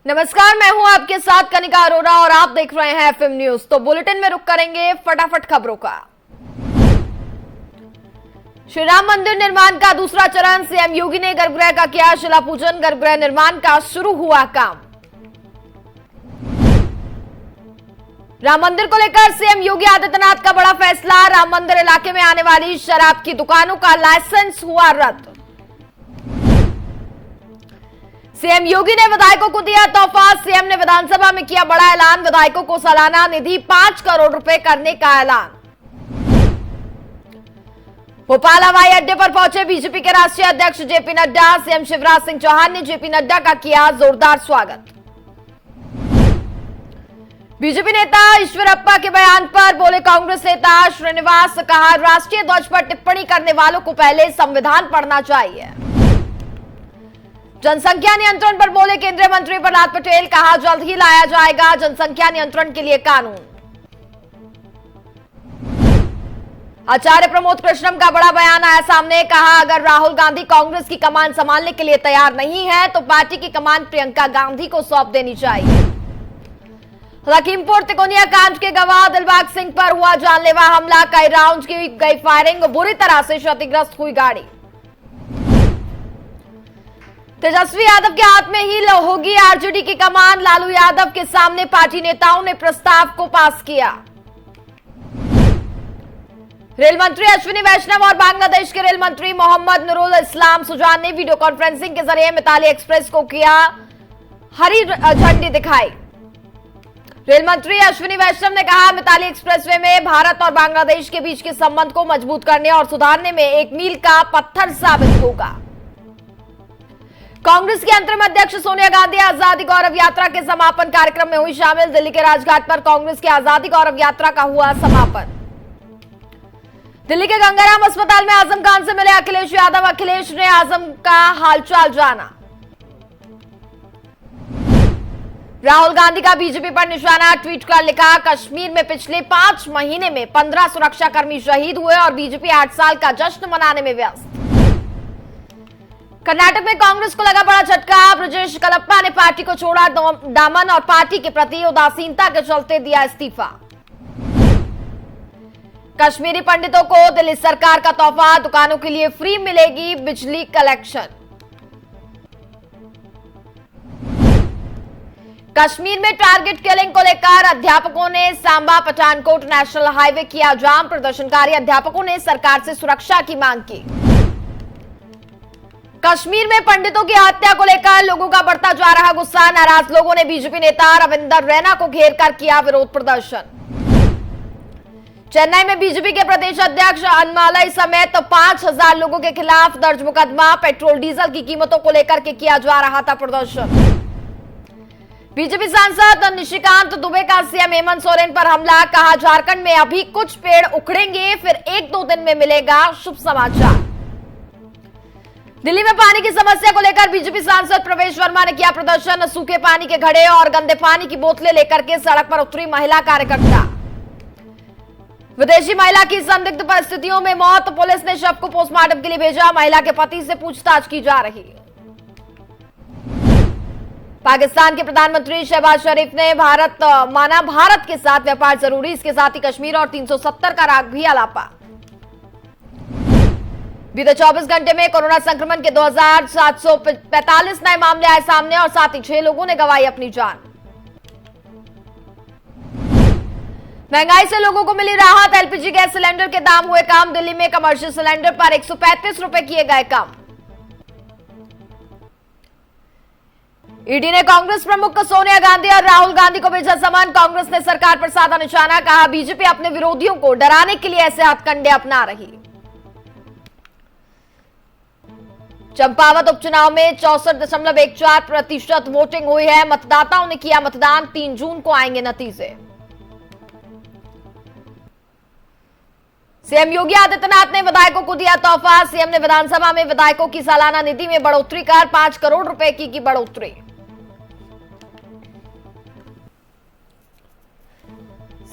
नमस्कार, मैं हूं आपके साथ कनिका अरोरा और आप देख रहे हैं एफएम न्यूज। तो बुलेटिन में रुक करेंगे फटाफट खबरों का। श्री राम मंदिर निर्माण का दूसरा चरण, सीएम योगी ने गर्भगृह का किया शिला पूजन। गर्भगृह निर्माण का शुरू हुआ काम। राम मंदिर को लेकर सीएम योगी आदित्यनाथ का बड़ा फैसला। राम मंदिर इलाके में आने वाली शराब की दुकानों का लाइसेंस हुआ रद्द। सीएम योगी ने विधायकों को दिया तोहफा। सीएम ने विधानसभा में किया बड़ा ऐलान। विधायकों को सालाना निधि 5 करोड़ रुपए करने का ऐलान। भोपाल हवाई अड्डे पर पहुंचे बीजेपी के राष्ट्रीय अध्यक्ष जेपी नड्डा। सीएम शिवराज सिंह चौहान ने जेपी नड्डा का किया जोरदार स्वागत। बीजेपी नेता ईश्वरप्पा के बयान पर बोले कांग्रेस नेता श्रीनिवास, कहा राष्ट्रीय ध्वज पर टिप्पणी करने वालों को पहले संविधान पढ़ना चाहिए। जनसंख्या नियंत्रण पर बोले केंद्रीय मंत्री प्रहलाद पटेल, कहा जल्द ही लाया जाएगा जनसंख्या नियंत्रण के लिए कानून। आचार्य प्रमोद कृष्णम का बड़ा बयान आया सामने। कहा अगर राहुल गांधी कांग्रेस की कमान संभालने के लिए तैयार नहीं है तो पार्टी की कमान प्रियंका गांधी को सौंप देनी चाहिए। लखीमपुर तिकोनिया कांड के गवाह दिलबाग सिंह पर हुआ जानलेवा हमला। कई राउंड की गई फायरिंग, बुरी तरह से क्षतिग्रस्त हुई गाड़ी। तेजस्वी यादव के हाथ में ही होगी आरजेडी की कमान। लालू यादव के सामने पार्टी नेताओं ने प्रस्ताव को पास किया। रेल मंत्री अश्विनी वैष्णव और बांग्लादेश के रेल मंत्री मोहम्मद नूरुल इस्लाम सुजान ने वीडियो कॉन्फ्रेंसिंग के जरिए मिताली एक्सप्रेस को किया हरी झंडी दिखाई। रेल मंत्री अश्विनी वैष्णव ने कहा मिताली एक्सप्रेसवे में भारत और बांग्लादेश के बीच के संबंध को मजबूत करने और सुधारने में एक मील का पत्थर साबित होगा। कांग्रेस की अंतरिम अध्यक्ष सोनिया गांधी आजादी गौरव यात्रा के समापन कार्यक्रम में हुई शामिल। दिल्ली के राजघाट पर कांग्रेस की आजादी गौरव यात्रा का हुआ समापन। दिल्ली के गंगाराम अस्पताल में आजम खान से मिले अखिलेश यादव। अखिलेश ने आजम का हालचाल जाना। राहुल गांधी का बीजेपी पर निशाना, ट्वीट कर लिखा कश्मीर में पिछले 5 महीने में 15 सुरक्षाकर्मी शहीद हुए और बीजेपी 8 साल का जश्न मनाने में व्यस्त। कर्नाटक में कांग्रेस को लगा बड़ा झटका। ब्रजेश कलप्पा ने पार्टी को छोड़ा दामन और पार्टी के प्रति उदासीनता के चलते दिया इस्तीफा। कश्मीरी पंडितों को दिल्ली सरकार का तोहफा, दुकानों के लिए फ्री मिलेगी बिजली कलेक्शन। कश्मीर में टारगेट किलिंग को लेकर अध्यापकों ने सांबा पठानकोट नेशनल हाईवे किया जाम। प्रदर्शनकारी अध्यापकों ने सरकार से सुरक्षा की मांग की। कश्मीर में पंडितों की हत्या को लेकर लोगों का बढ़ता जा रहा गुस्सा। नाराज लोगों ने बीजेपी नेता रविंदर रैना को घेरकर किया विरोध प्रदर्शन। चेन्नई में बीजेपी के प्रदेश अध्यक्ष अन्नामलाई समेत 5,000 लोगों के खिलाफ दर्ज मुकदमा। पेट्रोल डीजल की कीमतों को लेकर के किया जा रहा था प्रदर्शन। बीजेपी सांसद निशिकांत दुबे का सीएम हेमंत सोरेन पर हमला। कहा झारखंड में अभी कुछ पेड़ उखड़ेंगे, फिर 1-2 दिन में मिलेगा शुभ समाचार। दिल्ली में पानी की समस्या को लेकर बीजेपी सांसद प्रवेश वर्मा ने किया प्रदर्शन। सूखे पानी के घड़े और गंदे पानी की बोतलें लेकर के सड़क पर उतरी महिला कार्यकर्ता। विदेशी महिला की संदिग्ध परिस्थितियों में मौत। पुलिस ने शव को पोस्टमार्टम के लिए भेजा। महिला के पति से पूछताछ की जा रही है। पाकिस्तान के प्रधानमंत्री शहबाज शरीफ ने भारत के साथ व्यापार जरूरी, इसके साथ ही कश्मीर और 370 का राग भी अलापा। बीते 24 घंटे में कोरोना संक्रमण के 2,745 नए मामले आए सामने और साथ ही 6 लोगों ने गंवाई अपनी जान। महंगाई से लोगों को मिली राहत। एलपीजी गैस सिलेंडर के दाम हुए कम। दिल्ली में कमर्शियल सिलेंडर पर 135 रुपए किए गए कम। ईडी ने कांग्रेस प्रमुख सोनिया गांधी और राहुल गांधी को भेजा समन। कांग्रेस ने सरकार पर साधा निशाना। कहा बीजेपी अपने विरोधियों को डराने के लिए ऐसे हथकंडे अपना रही। चंपावत उपचुनाव में 64.14% वोटिंग हुई है। मतदाताओं ने किया मतदान। 3 जून को आएंगे नतीजे। सीएम योगी आदित्यनाथ ने विधायकों को दिया तोहफा। सीएम ने विधानसभा में विधायकों की सालाना निधि में बढ़ोतरी कर 5 करोड़ रुपए की बढ़ोतरी।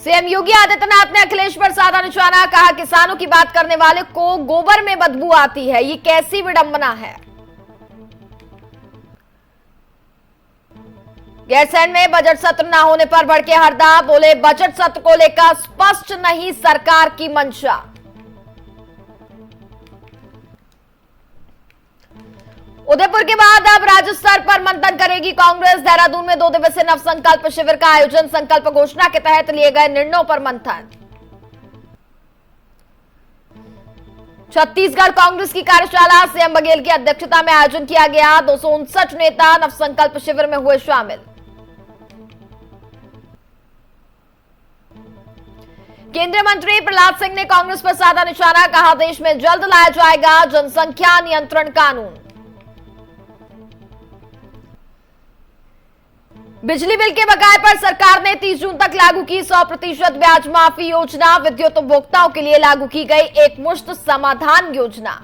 सीएम योगी आदित्यनाथ ने अखिलेश पर साधा निशाना। कहा किसानों की बात करने वाले को गोबर में बदबू आती है, ये कैसी विडंबना है। गैरसैंण में बजट सत्र न होने पर भड़के हरदा, बोले बजट सत्र को लेकर स्पष्ट नहीं सरकार की मंशा। उदयपुर के बाद अब राज्य स्तर पर मंथन करेगी कांग्रेस, देहरादून में 2 दिवसीय नवसंकल्प शिविर का आयोजन, संकल्प घोषणा के तहत लिए गए निर्णयों पर मंथन। छत्तीसगढ़ कांग्रेस की कार्यशाला सीएम बघेल की अध्यक्षता में आयोजन किया गया, 259 नेता नवसंकल्प शिविर में हुए शामिल। केंद्रीय मंत्री प्रहलाद सिंह ने कांग्रेस पर साधा निशाना, कहा देश में जल्द लाया जाएगा जनसंख्या नियंत्रण कानून। बिजली बिल के बकाये पर सरकार ने 30 जून तक लागू की 100% ब्याज माफी योजना, विद्युत उपभोक्ताओं के लिए लागू की गई एकमुश्त समाधान योजना।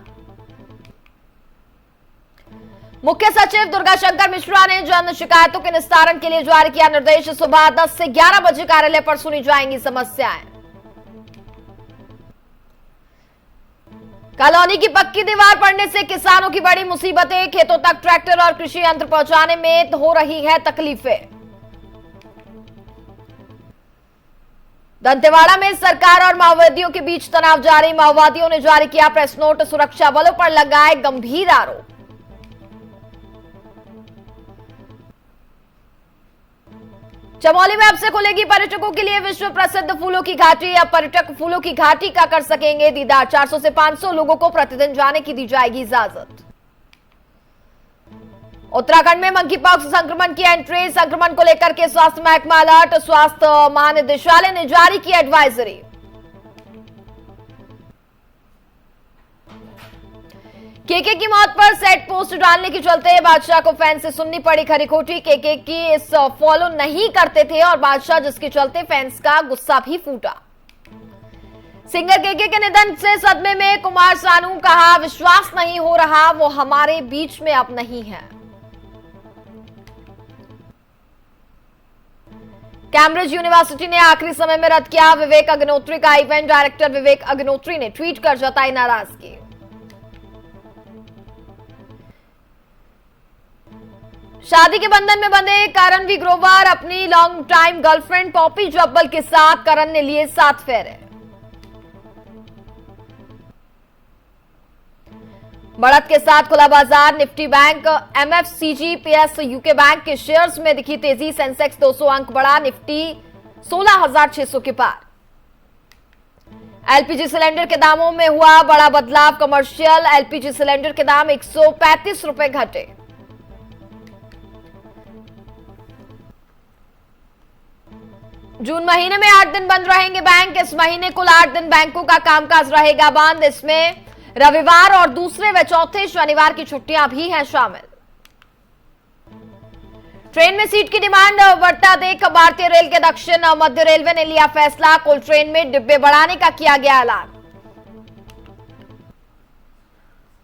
मुख्य सचिव दुर्गा शंकर मिश्रा ने जन शिकायतों के निस्तारण के लिए जारी किया निर्देश, सुबह 10 से 11 बजे कार्यालय पर सुनी जाएंगी समस्याएं। कॉलोनी की पक्की दीवार पड़ने से किसानों की बड़ी मुसीबतें, खेतों तक ट्रैक्टर और कृषि यंत्र पहुंचाने में हो रही है तकलीफें। दंतेवाड़ा में सरकार और माओवादियों के बीच तनाव जारी, माओवादियों ने जारी किया प्रेस नोट, सुरक्षा बलों पर लगाए गंभीर आरोप। चमोली में अब से खुलेगी पर्यटकों के लिए विश्व प्रसिद्ध फूलों की घाटी, अब पर्यटक फूलों की घाटी का कर सकेंगे दीदार, 400 से 500 लोगों को प्रतिदिन जाने की दी जाएगी इजाजत। उत्तराखंड में मंकी पॉक्स संक्रमण की एंट्री, संक्रमण को लेकर के स्वास्थ्य महकमा अलर्ट, स्वास्थ्य महानिदेशालय ने जारी की एडवाइजरी। केके की मौत पर सेट पोस्ट डालने के चलते बादशाह को फैंस से सुननी पड़ी खरी खोटी, केके की इस फॉलो नहीं करते थे और बादशाह जिसके चलते फैंस का गुस्सा भी फूटा। सिंगर केके के निधन से सदमे में कुमार सानू, कहा विश्वास नहीं हो रहा वो हमारे बीच में अब नहीं है। कैम्ब्रिज यूनिवर्सिटी ने आखिरी समय में रद्द किया विवेक अग्निहोत्री का इवेंट, डायरेक्टर विवेक अग्निहोत्री ने ट्वीट कर जताई नाराजगी। शादी के बंधन में बंधे करण ग्रोवर, अपनी long time girlfriend Poppy Jabbal के साथ करण ने लिए 7 फेरे। बढ़त के साथ खुला बाजार, निफ्टी बैंक, एमएफसीजी, पीएस यूके बैंक के शेयर्स में दिखी तेजी, सेंसेक्स 200 अंक बढ़ा, निफ्टी 16,600 के पार। एलपीजी सिलेंडर के दामों में हुआ बड़ा बदलाव, कमर्शियल एलपीजी सिलेंडर के दाम 135 रुपए घटे। जून महीने में 8 दिन बंद रहेंगे बैंक, इस महीने कुल 8 दिन बैंकों का कामकाज रहेगा बंद, इसमें रविवार और दूसरे व चौथे शनिवार की छुट्टियां भी हैं शामिल। ट्रेन में सीट की डिमांड बढ़ता देख भारतीय रेल के दक्षिण मध्य रेलवे ने लिया फैसला, कुल ट्रेन में डिब्बे बढ़ाने का किया गया ऐलान।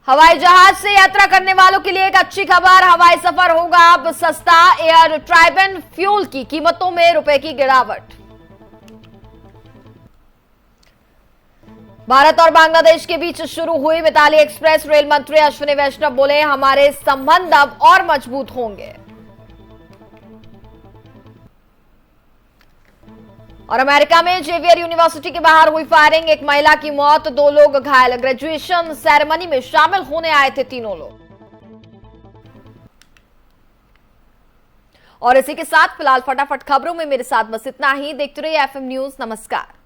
हवाई जहाज से यात्रा करने वालों के लिए एक अच्छी खबर, हवाई सफर होगा अब सस्ता, एयर ट्राइबन फ्यूल की कीमतों में रुपए की गिरावट। भारत और बांग्लादेश के बीच शुरू हुई मिताली एक्सप्रेस, रेल मंत्री अश्विनी वैष्णव बोले हमारे संबंध अब और मजबूत होंगे। और अमेरिका में जेवियर यूनिवर्सिटी के बाहर हुई फायरिंग, एक महिला की मौत, 2 लोग घायल, ग्रेजुएशन सेरेमनी में शामिल होने आए थे 3 लोग। और इसी के साथ फिलहाल फटाफट खबरों में मेरे साथ बस इतना ही। देखते रहिए एफएम न्यूज। नमस्कार।